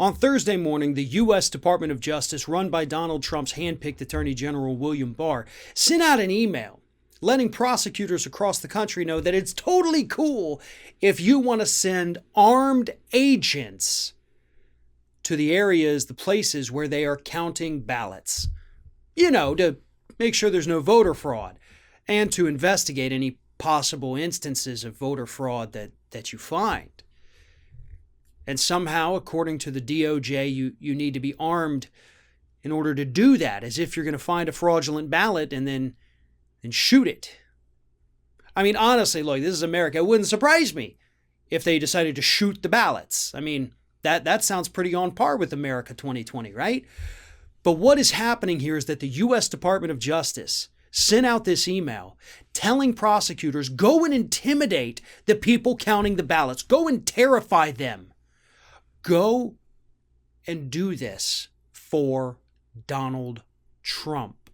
On Thursday morning, the U.S. Department of Justice, run by Donald Trump's handpicked Attorney General William Barr, sent out an email letting prosecutors across the country know that it's totally cool if you want to send armed agents to the areas, the places where they are counting ballots, to make sure there's no voter fraud and to investigate any possible instances of voter fraud that you find. And somehow, according to the DOJ, you need to be armed in order to do that, as if you're going to find a fraudulent ballot and then shoot it. I mean, honestly, look, this is America. It wouldn't surprise me if they decided to shoot the ballots. I mean, that sounds pretty on par with America 2020, right? But what is happening here is that the U.S. Department of Justice sent out this email telling prosecutors, go and intimidate the people counting the ballots. Go and terrify them. Go and do this for Donald Trump.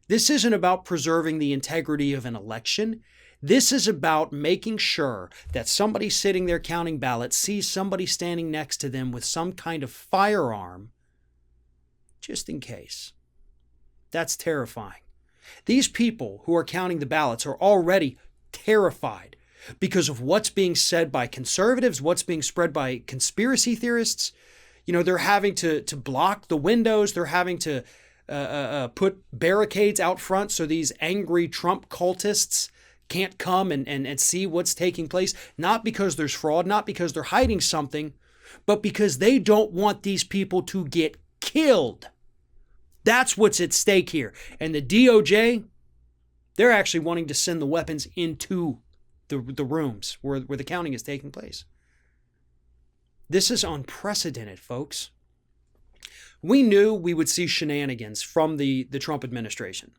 This isn't about preserving the integrity of an election. This is about making sure that somebody sitting there counting ballots sees somebody standing next to them with some kind of firearm, just in case. That's terrifying. These people who are counting the ballots are already terrified because of what's being said by conservatives, what's being spread by conspiracy theorists. They're having to block the windows. They're having to put barricades out front so these angry Trump cultists can't come and see what's taking place. Not because there's fraud, not because they're hiding something, but because they don't want these people to get killed. That's what's at stake here. And the DOJ, they're actually wanting to send the weapons into the rooms where the counting is taking place. This is unprecedented, folks. We knew we would see shenanigans from the Trump administration.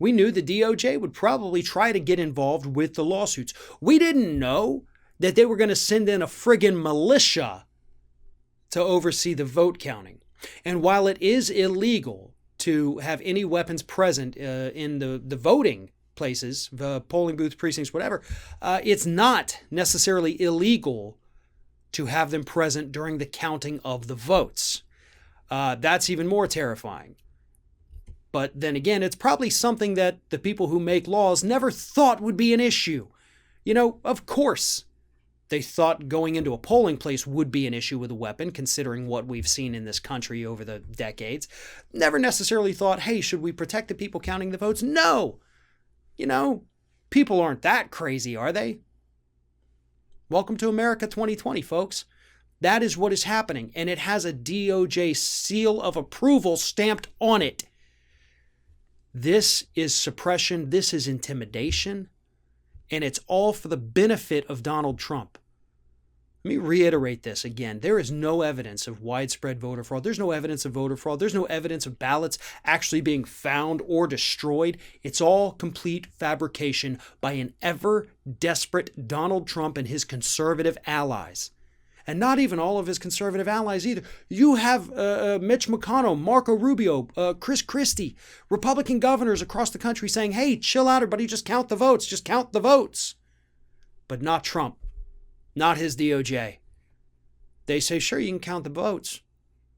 We knew the DOJ would probably try to get involved with the lawsuits. We didn't know that they were going to send in a friggin' militia to oversee the vote counting. And while it is illegal to have any weapons present in the voting places, the polling booths, precincts, whatever, it's not necessarily illegal to have them present during the counting of the votes. That's even more terrifying. But then again, it's probably something that the people who make laws never thought would be an issue. Of course, they thought going into a polling place would be an issue with a weapon, considering what we've seen in this country over the decades. Never necessarily thought, hey, should we protect the people counting the votes? No. People aren't that crazy, are they? Welcome to America 2020, folks. That is what is happening, and it has a DOJ seal of approval stamped on it. This is suppression, this is intimidation, and it's all for the benefit of Donald Trump. Let me reiterate this again. There is no evidence of widespread voter fraud. There's no evidence of voter fraud. There's no evidence of ballots actually being found or destroyed. It's all complete fabrication by an ever-desperate Donald Trump and his conservative allies. And not even all of his conservative allies either. You have Mitch McConnell, Marco Rubio, Chris Christie, Republican governors across the country saying, hey, chill out, everybody, just count the votes, just count the votes. But not Trump, not his DOJ. They say, sure, you can count the votes,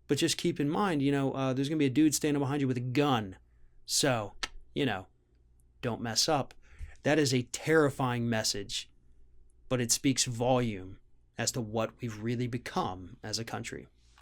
but just keep in mind, there's going to be a dude standing behind you with a gun. So, don't mess up. That is a terrifying message, but it speaks volume as to what we've really become as a country.